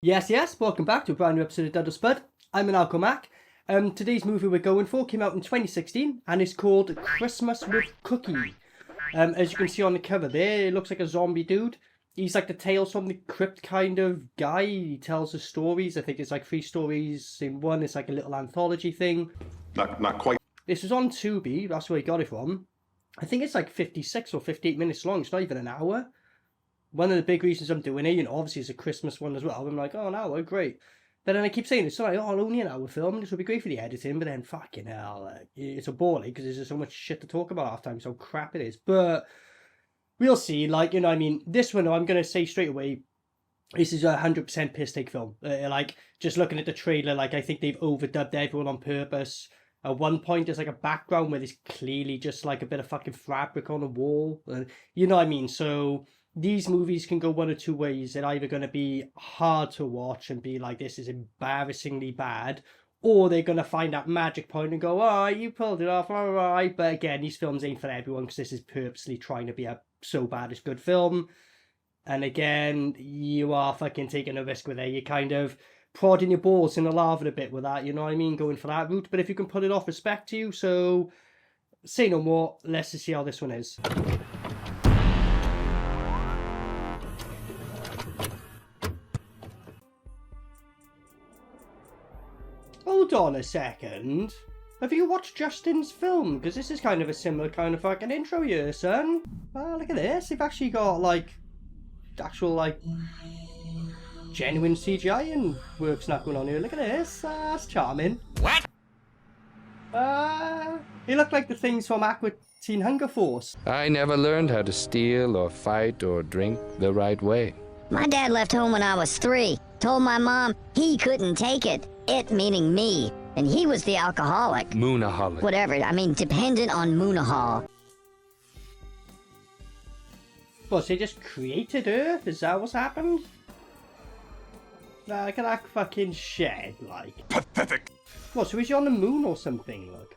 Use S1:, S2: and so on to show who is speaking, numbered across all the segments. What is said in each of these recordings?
S1: Yes, welcome back to a brand new episode of DUD or SPUD. I'm Maniacal Mac. Today's movie we're going for came out in 2016 and it's called Christmas with Cookie. As you can see on the cover there, it looks like a zombie dude. He's like the Tales From the Crypt kind of guy. He tells the stories. I think it's like 3 stories in one. It's like a little anthology thing.
S2: Not quite.
S1: This was on Tubi, that's where he got it from. I think it's like 56 or 58 minutes long. It's not even an hour. One of the big reasons I'm doing it, you know, obviously it's a Christmas one as well. I'm like, oh, an hour, great. But then I keep saying it's like, oh, only an hour film. This would be great for the editing. But then, fucking hell, it's a bore because there's just so much shit to talk about half time. So crap it is. But we'll see. Like, you know, I mean, this one, I'm going to say straight away, this is a 100% piss take film. Like, just looking at the trailer, like, I think they've overdubbed everyone on purpose. At one point, there's like a background where there's clearly just like a bit of fucking fabric on the wall. You know what I mean? So these movies can go one or two ways. They're either going to be hard to watch and be like, this is embarrassingly bad, or they're going to find that magic point and go, oh, you pulled it off, all right. But again, these films ain't for everyone because this is purposely trying to be a so bad it's good film. And again, you are fucking taking a risk with it. You're kind of prodding your balls in the lava a bit with that, you know what I mean? Going for that route. But if you can pull it off, respect to you. So, say no more. Let's just see how this one is. Hold on a second. Have you watched Justin's film? Because this is kind of a similar kind of fucking intro here, son. Look at this. They've actually got, like, actual, like, genuine CGI and work snap going on here. Look at this. That's charming.
S2: What?
S1: They look like the things from Aqua Teen Hunger Force.
S3: I never learned how to steal or fight or drink the right way.
S4: My dad left home when I was 3. Told my mom he couldn't take it. It meaning me. And he was the alcoholic.
S3: Moonaholic.
S4: Whatever, I mean dependent on Moonahol.
S1: What, so they just created Earth? Is that what's happened? Look at that fucking shed, like.
S2: Pathetic.
S1: What, so is he on the moon or something, look?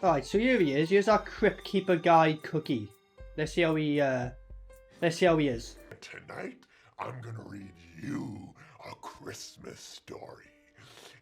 S1: Alright, so here he is. Here's our Crypt Keeper guy, Cookie. Let's see how he is.
S5: Tonight, I'm gonna read you a Christmas story.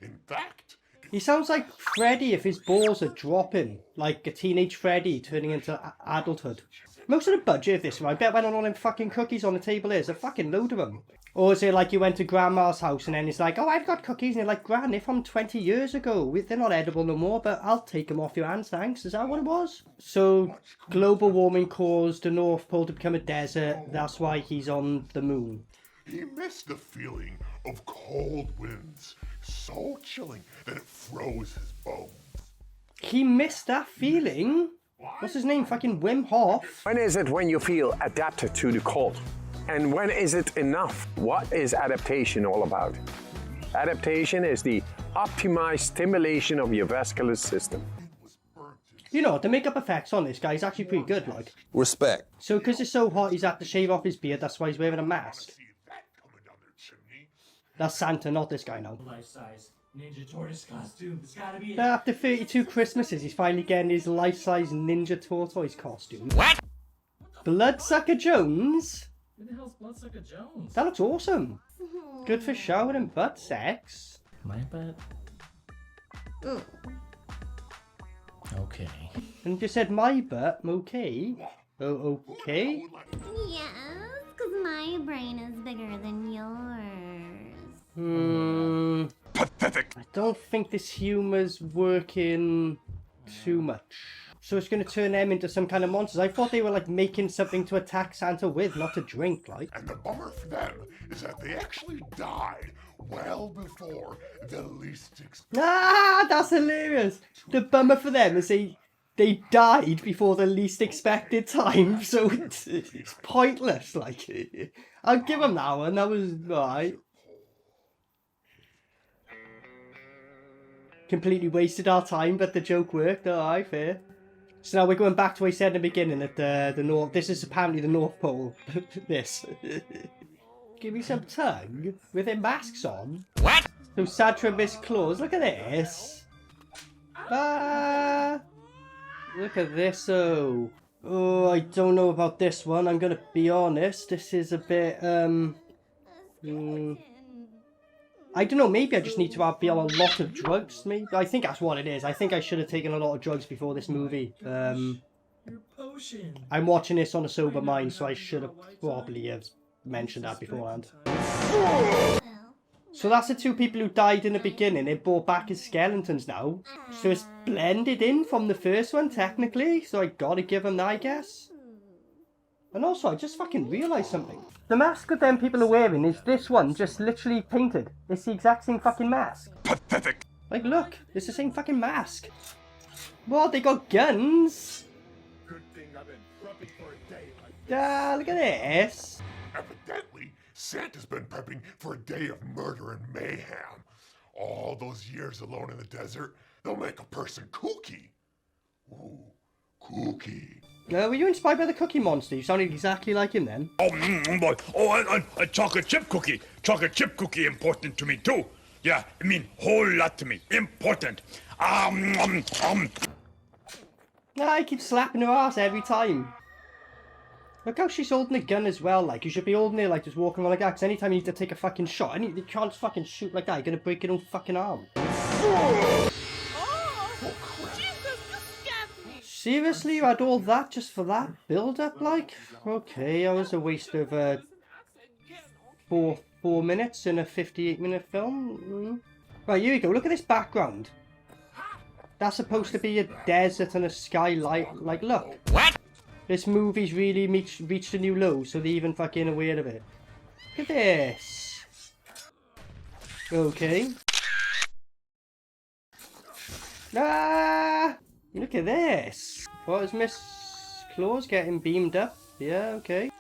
S5: In fact,
S1: He sounds like Freddy if his balls are dropping. Like a teenage Freddy turning into adulthood. Most of the budget of this one, I bet when all them fucking cookies on the table is, a fucking load of them. Or is it like you went to Grandma's house and then it's like, oh, I've got cookies. And you're like, Gran, they're from 20 years ago. They're not edible no more, but I'll take them off your hands, thanks. Is that what it was? So, global warming caused the North Pole to become a desert. That's why he's on the moon.
S5: he missed the feeling of cold winds so chilling that it froze his bones.
S1: He missed that feeling? What's his name? Fucking Wim Hof?
S6: When is it when you feel adapted to the cold? And when is it enough? What is adaptation all about? Adaptation is the optimized stimulation of your vascular system.
S1: You know, the makeup effects on this guy is actually pretty good, like.
S2: Respect.
S1: So, because it's so hot, he's had to shave off his beard, that's why he's wearing a mask.
S5: See that coming down their chimney?
S1: That's Santa, not this guy now.
S7: Life-size Ninja Tortoise costume. It's gotta be it.
S1: After 32 Christmases, he's finally getting his life-size Ninja Tortoise costume.
S2: What?
S1: Bloodsucker Jones?
S7: Who the hell's Bloodsucker Jones?
S1: That looks awesome. Good for showering and butt sex.
S7: My butt? Okay.
S1: And you said my butt, okay? Oh, okay?
S8: Yes, because my brain is bigger than yours.
S2: Pathetic.
S1: I don't think this humor's working too much. So it's going to turn them into some kind of monsters. I thought they were like making something to attack Santa with, not to drink, like.
S5: And the bummer for them is that they actually died well before the least expected.
S1: Ah, that's hilarious. The bummer for them is they died before the least expected time, so it's pointless. Like, I'll give them that one. That was alright. Completely wasted our time, but the joke worked. Alright, fair. So now we're going back to what I said in the beginning that the North. This is apparently the North Pole. This. Give me some tongue with their masks on.
S2: What?
S1: So Mr Mrs Claus, look at this. Look at this, oh. Oh, I don't know about this one, I'm gonna be honest. This is a bit, I don't know, maybe I just need to be on a lot of drugs, maybe. I think that's what it is. I think I should have taken a lot of drugs before this movie.
S7: Your potion.
S1: I'm watching this on a sober mind, so I should have probably have mentioned that beforehand. So that's the two people who died in the beginning. They're brought back as skeletons now. So it's blended in from the first one, technically. So I gotta give them that, I guess. And also, I just fucking realised something. The mask that them people are wearing is this one, just literally painted. It's the exact same fucking mask.
S2: Pathetic.
S1: Like, look, it's the same fucking mask. What, they got guns?
S5: Good thing I've been prepping for a day like
S1: Ah, look at this.
S5: Evidently, Santa's been prepping for a day of murder and mayhem. All those years alone in the desert, they'll make a person kooky. Ooh, kooky.
S1: Were you inspired by the Cookie Monster? You sounded exactly like him then.
S9: A chocolate chip cookie. Chocolate chip cookie important to me too. Yeah, I mean, whole lot to me. Important.
S1: I keep slapping her ass every time. Look how she's holding a gun as well, like, you should be holding it, like, just walking around like that, because anytime you need to take a fucking shot, you can't fucking shoot like that, you're gonna break your own fucking arm. Seriously, you had all that just for that build-up, like? Okay, that was a waste of, 4 minutes in a 58-minute film. Right, here we go, look at this background. That's supposed to be a desert and a skylight, like, look.
S2: What?
S1: This movie's really reached a new low, so they're even fucking aware of it. Look at this. Okay. Ah! Look at this. What is Miss Claus getting beamed up? Yeah, okay.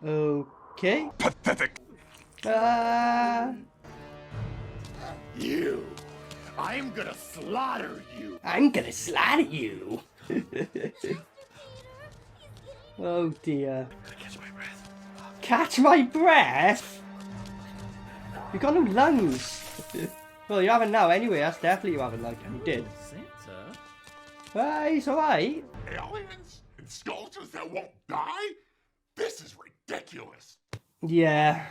S1: Okay.
S2: Pathetic.
S1: Ah!
S5: You! I'm gonna slaughter you!
S1: I'm gonna slaughter you! Oh dear.
S2: Catch my breath.
S1: Catch my breath? You got no lungs. Well, you haven't now anyway, that's definitely you haven't, like, you did.
S7: Santa?
S1: He's alright.
S5: Aliens? And skeletons that won't die? This is ridiculous!
S1: Yeah.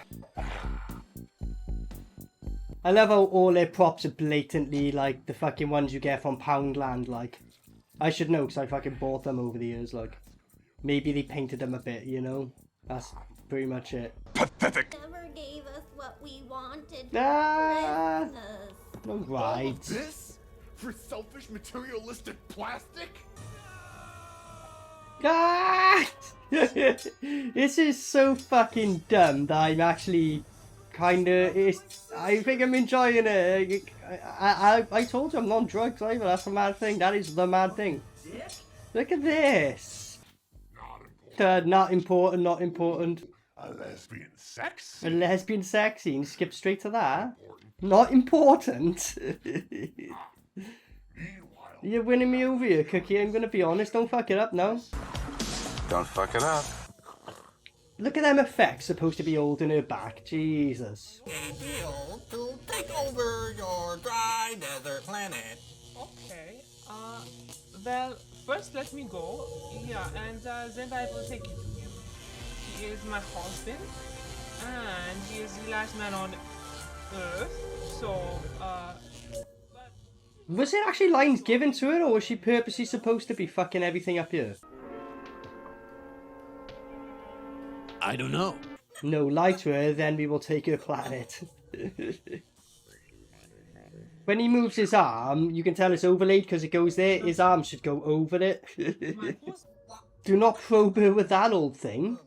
S1: I love how all their props are blatantly like the fucking ones you get from Poundland, like. I should know because I fucking bought them over the years, like. Maybe they painted them a bit, you know? That's pretty much it.
S2: Pathetic.
S8: Never gave us what we wanted.
S1: Ah!
S8: Christmas.
S1: Alright.
S5: This? For selfish materialistic plastic?
S1: Ah! This is so fucking dumb that I'm actually kinda... I think I'm enjoying it. I told you I'm not on drugs either, that's the mad thing. That is the mad thing. Look at this. Not important, not important.
S5: A lesbian sex?
S1: A lesbian sex scene, skip straight to that. Not important.
S5: Meanwhile,
S1: You're winning me over here, Cookie, I'm gonna be honest, don't fuck it up now.
S2: Don't fuck it up.
S1: Look at them effects supposed to be holding her back, Jesus.
S10: To take over your dry desert planet.
S11: Okay, well, first let me go, yeah, and then I will take you to him. He is my husband, and he is the last man on Earth, so,
S1: Was it actually lines given to her, or was she purposely supposed to be fucking everything up here?
S10: I don't know.
S1: No, lie to her, then we will take her planet. When he moves his arm, you can tell it's overlaid because it goes there. His arm should go over it. Do not probe her with that old thing.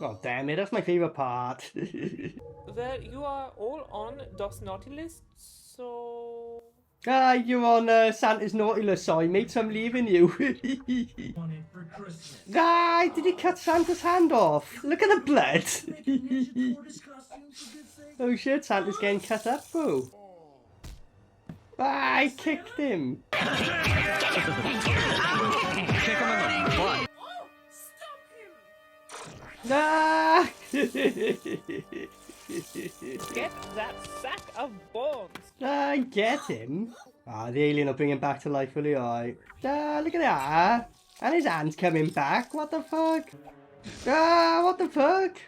S1: Oh, damn it, that's my favourite part.
S11: well, you are all on DOS naughty list, so...
S1: Ah, you're on Santa's naughty list, sorry mate, so I'm leaving you. Ah, did he cut Santa's hand off? Look at the blood. Oh shit, Santa's getting cut up, bro. Ah, I kicked him. Ah!
S11: Get that sack of bones!
S1: I get him. Ah, the alien will bring him back to life, will he? Alright. Ah, look at that. And his hand's coming back. What the fuck? Ah, what the fuck?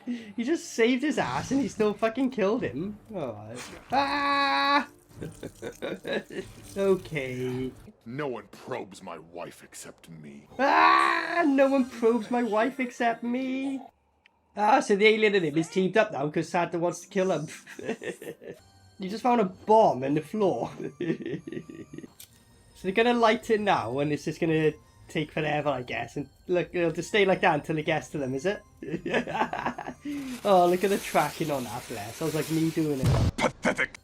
S1: He just saved his ass and he still fucking killed him. Alright. Ah! Okay.
S5: No one probes my wife except me.
S1: Ah! No one probes my wife except me. Ah, so the alien and him is teamed up now because Santa wants to kill him. You just found a bomb in the floor. So they're gonna light it now and it's just gonna take forever, I guess. And look, it'll just stay like that until it gets to them, is it? Oh, look at the tracking on that, bless. I was like me doing it.
S2: Pathetic.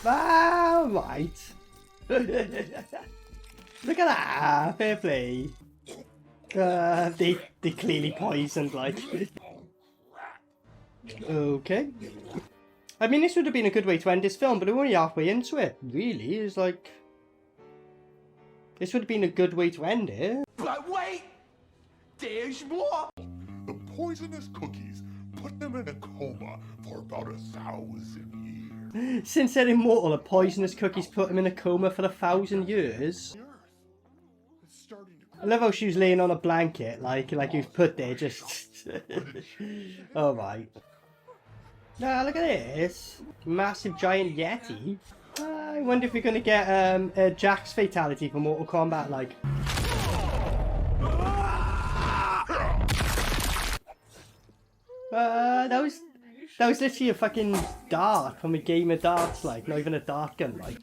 S1: Ah, right. Look at that, fair play. They clearly poisoned, like. Okay. I mean, this would have been a good way to end this film, but we're only halfway into it. Really, it's like... This would have been a good way to end it.
S10: But wait! There's more!
S5: The poisonous cookies put them in a coma for about 1,000 years.
S1: Since they're immortal, the poisonous cookies put them in a coma for 1,000 years. I love how she was laying on a blanket, like you've put there, just... Oh, right. Nah, look at this. Massive giant Yeti. I wonder if we're going to get a Jack's fatality for Mortal Kombat, like. That was literally a fucking dart from a game of darts, like, not even a dart gun, like.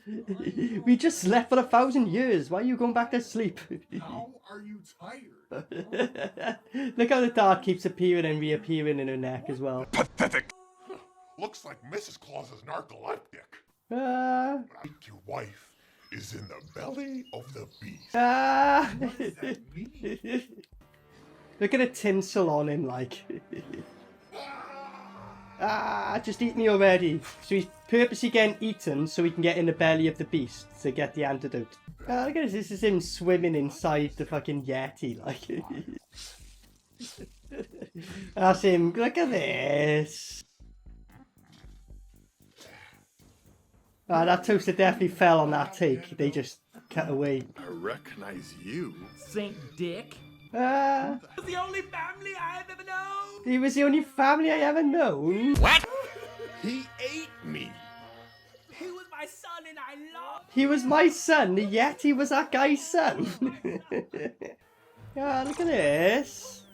S1: We just slept for 1,000 years. Why are you going back to sleep?
S5: How are you tired?
S1: Look how the dart keeps appearing and reappearing in her neck as well.
S2: Pathetic.
S5: Looks like Mrs. Claus is narcoleptic.
S1: Ah.
S5: I think your wife is in the belly of the beast.
S1: Ah.
S5: What does that mean?
S1: Look at the tinsel on him, like. Ah, just eat me already. So he's purposely getting eaten so he can get in the belly of the beast to get the antidote. Ah, look at this. This is him swimming inside the fucking Yeti, like. That's him. Look at this. Ah, that toaster definitely fell on that take. They just cut away.
S5: I recognize you.
S7: Saint Dick.
S1: Ah.
S7: He was the only family I've ever known.
S1: He was the only family I ever known.
S2: What?
S5: He ate me.
S7: He was my son and I loved him.
S1: He was my son. The Yeti was that guy's son. Ah, look at this.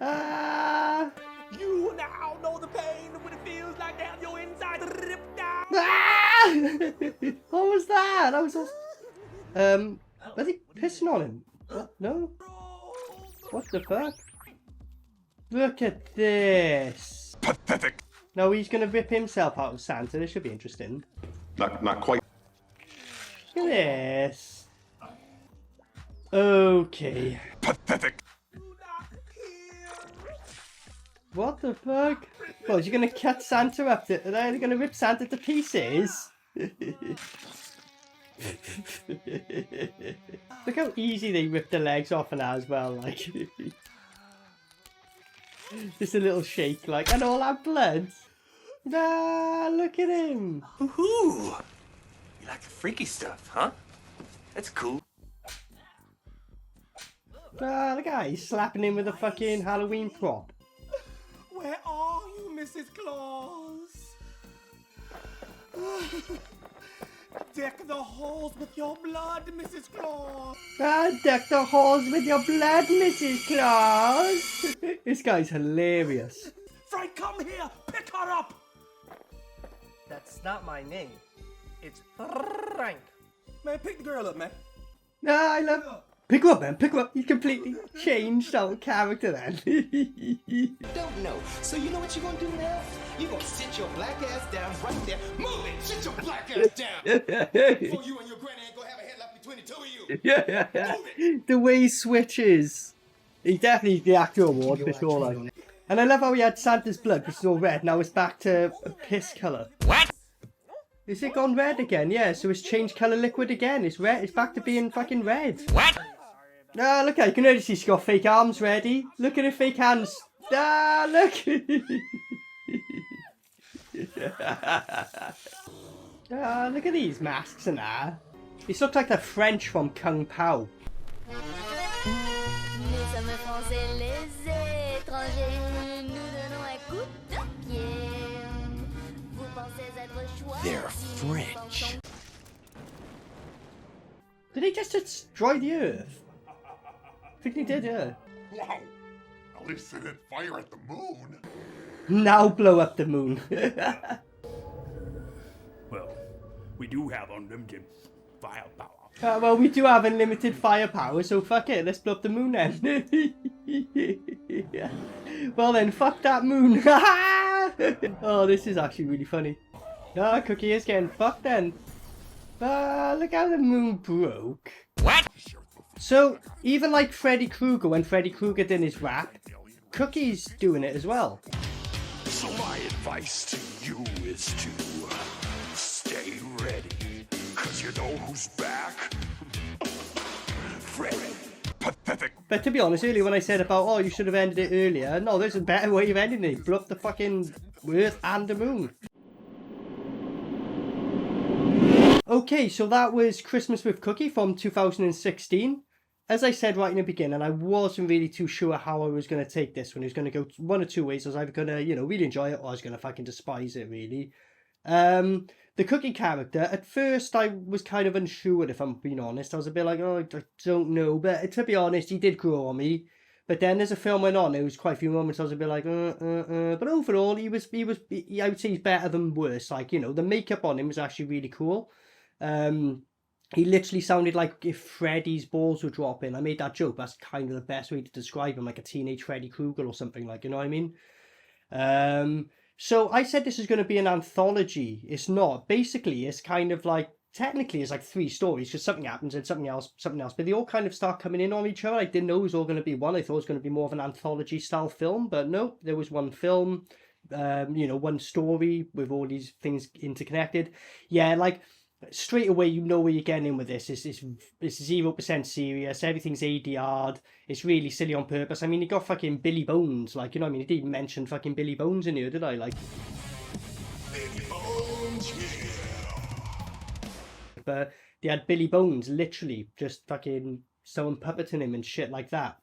S1: Ah.
S7: You now know the pain of what it feels like to have your inside ripped out.
S1: Ah! What was that? That was all... Are they pissing on him? What? No? What the fuck? Look at this.
S2: Pathetic.
S1: No, he's gonna rip himself out of Santa. This should be interesting.
S5: Not quite.
S1: Look at this. Okay.
S2: Pathetic.
S1: What the fuck? What, is he gonna cut Santa up? Are they gonna rip Santa to pieces? Look how easy they rip the legs off of that as well, like. Just a little shake, like, and all that blood. Ah, look at him.
S10: Ooh, you like the freaky stuff, huh? That's cool.
S1: Ah, look at that, he's slapping him with a fucking Halloween prop.
S7: Where are you, Mrs. Claus? Deck the halls with your blood, Mrs. Claus.
S1: Ah, deck the halls with your blood, Mrs. Claus. This guy's hilarious.
S7: Frank, come here. Pick her up.
S10: That's not my name. It's Frank.
S7: Man, pick the girl up, man.
S1: Ah, I love... Pick her up, man. Pick her up. He's completely changed our character then.
S10: Don't know. So you know what you're gonna do now? You're gonna sit your black ass down right there. Move it! Sit your black ass down! Before you and your granny ain't gonna have a headlock between the two of you!
S1: Yeah.
S10: Move it!
S1: The way he switches. He definitely the actor award for sure, like. And I love how he had Santa's blood, which is all red. Now it's back to a piss colour.
S2: What?
S1: Is it gone red again? Yeah, so it's changed colour liquid again. It's red. It's back to being fucking red.
S2: What?
S1: Ah, look at, you can already see she's got fake arms ready. Look at her fake hands. Ah, look. Ah, look at these masks and that. These look like the French from Kung Pao.
S8: Les hommes français, les
S10: They're French.
S1: Did he just destroy the Earth? I think he did, yeah.
S5: Wow. At least they didn't fire at the moon.
S1: Now blow up the moon.
S9: Well, we do have unlimited firepower.
S1: Well, we do have unlimited firepower, so fuck it, let's blow up the moon then. Well then, fuck that moon. Oh, this is actually really funny. Ah, Cookie is getting fucked then. Look how the moon broke.
S10: What?
S1: So, even like Freddy Krueger, when Freddy Krueger did his rap, Cookie's doing it as well.
S9: So my advice to you is to stay ready, cause you know who's back. Freddy. Pathetic.
S1: But to be honest, earlier when I said about, oh, you should have ended it earlier, no, there's a better way of ending it. Blow up the fucking Earth and the moon. Okay, so that was Christmas with Cookie from 2016. As I said right in the beginning, I wasn't really too sure how I was going to take this one. It was going to go one or two ways. I was either going to, you know, really enjoy it or I was going to fucking despise it, really. The Cookie character, at first I was kind of unsure, if I'm being honest. I was a bit like, oh, I don't know. But to be honest, he did grow on me. But then as the film went on, there was quite a few moments I was a bit like, But overall, I would say he's better than worse. Like, you know, the makeup on him was actually really cool. He literally sounded like if Freddy's balls were dropping. I made that joke. That's kind of the best way to describe him, like a teenage Freddy Krueger or something, like, you know what I mean? So I said this is going to be an anthology. It's not. Basically, it's kind of like, technically it's like 3 stories, because something happens and something else, but they all kind of start coming in on each other. I didn't know it was all going to be one. I thought it was going to be more of an anthology style film, but no, there was one film, you know, one story with all these things interconnected. Yeah, like, straight away you know where you're getting in with this. It's 0% serious, everything's ADR'd, it's really silly on purpose. I mean, you got fucking Billy Bones, like, you know what I mean? He didn't mention fucking Billy Bones in here, did I? Like,
S5: Billy Bones, yeah.
S1: But they had Billy Bones literally just fucking someone puppeting him and shit like that.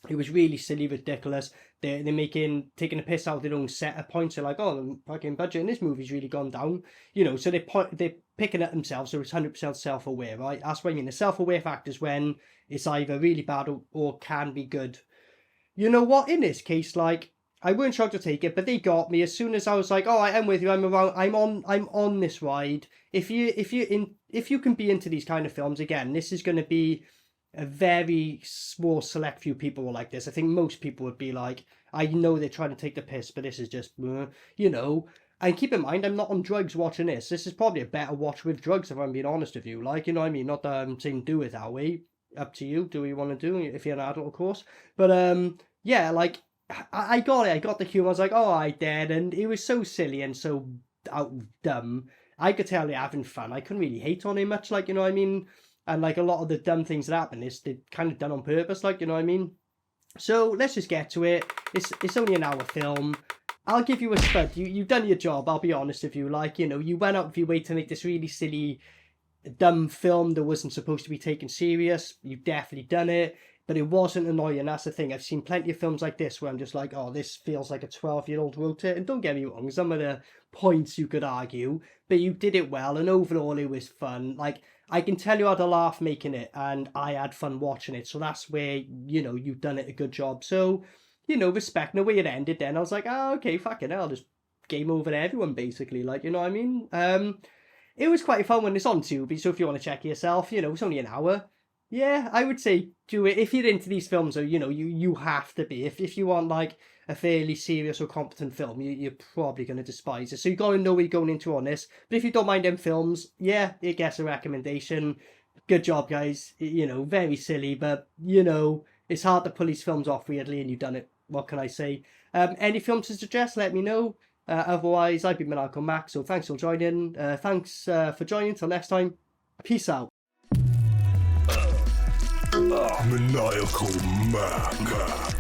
S1: It was really silly, ridiculous. They're taking a piss out of their own set at points. They're like, oh, the fucking budget in this movie's really gone down. You know, so they're picking at themselves, so it's 100% self-aware, right? That's what I mean. The self-aware factor is when it's either really bad or can be good. You know what? In this case, like, I weren't sure to take it, but they got me as soon as I was like, all right, I'm with you. I'm on this ride. If you can be into these kind of films, again, this is going to be a very small select few people will like this. I think most people would be like, I know they're trying to take the piss, but this is just, you know. And keep in mind, I'm not on drugs watching this. This is probably a better watch with drugs, if I'm being honest with you. Like, you know what I mean? Not that I'm saying do it that way. Up to you. Do what you want to do, if you're an adult, of course. But, yeah, like, I got it. I got the humour. I was like, oh, I did. And it was so silly and so dumb. I could tell they're having fun. I couldn't really hate on it much, like, you know what I mean? And, like, a lot of the dumb things that happen is they're kind of done on purpose, like, you know what I mean? So, let's just get to it. It's only an hour film. I'll give you a spud. You've done your job, I'll be honest with you. Like, you know, you went out of your way to make this really silly, dumb film that wasn't supposed to be taken serious. You've definitely done it. But it wasn't annoying, that's the thing. I've seen plenty of films like this where I'm just like, oh, this feels like a 12-year-old wrote it. And don't get me wrong, some of the points you could argue, but you did it well, and overall it was fun. Like, I can tell you I had a laugh making it, and I had fun watching it, so that's where, you know, you've done it a good job. So, you know, respecting the way it ended then, I was like, oh, okay, fucking hell, just game over to everyone, basically, like, you know what I mean? It was quite fun when it's on Tubi, so if you want to check it yourself, you know, it's only an hour. Yeah, I would say do it. If you're into these films, or, you know, you have to be. If you want, like, a fairly serious or competent film, you're probably going to despise it. So you got to know where you're going into on this. But if you don't mind them films, yeah, it gets a recommendation. Good job, guys. You know, very silly, but, you know, it's hard to pull these films off weirdly, and you've done it. What can I say? Any film to suggest, let me know. Otherwise, I've been Maniacal Mac, so thanks for joining. Thanks for joining. Till next time, peace out.
S5: Maniacal Mac.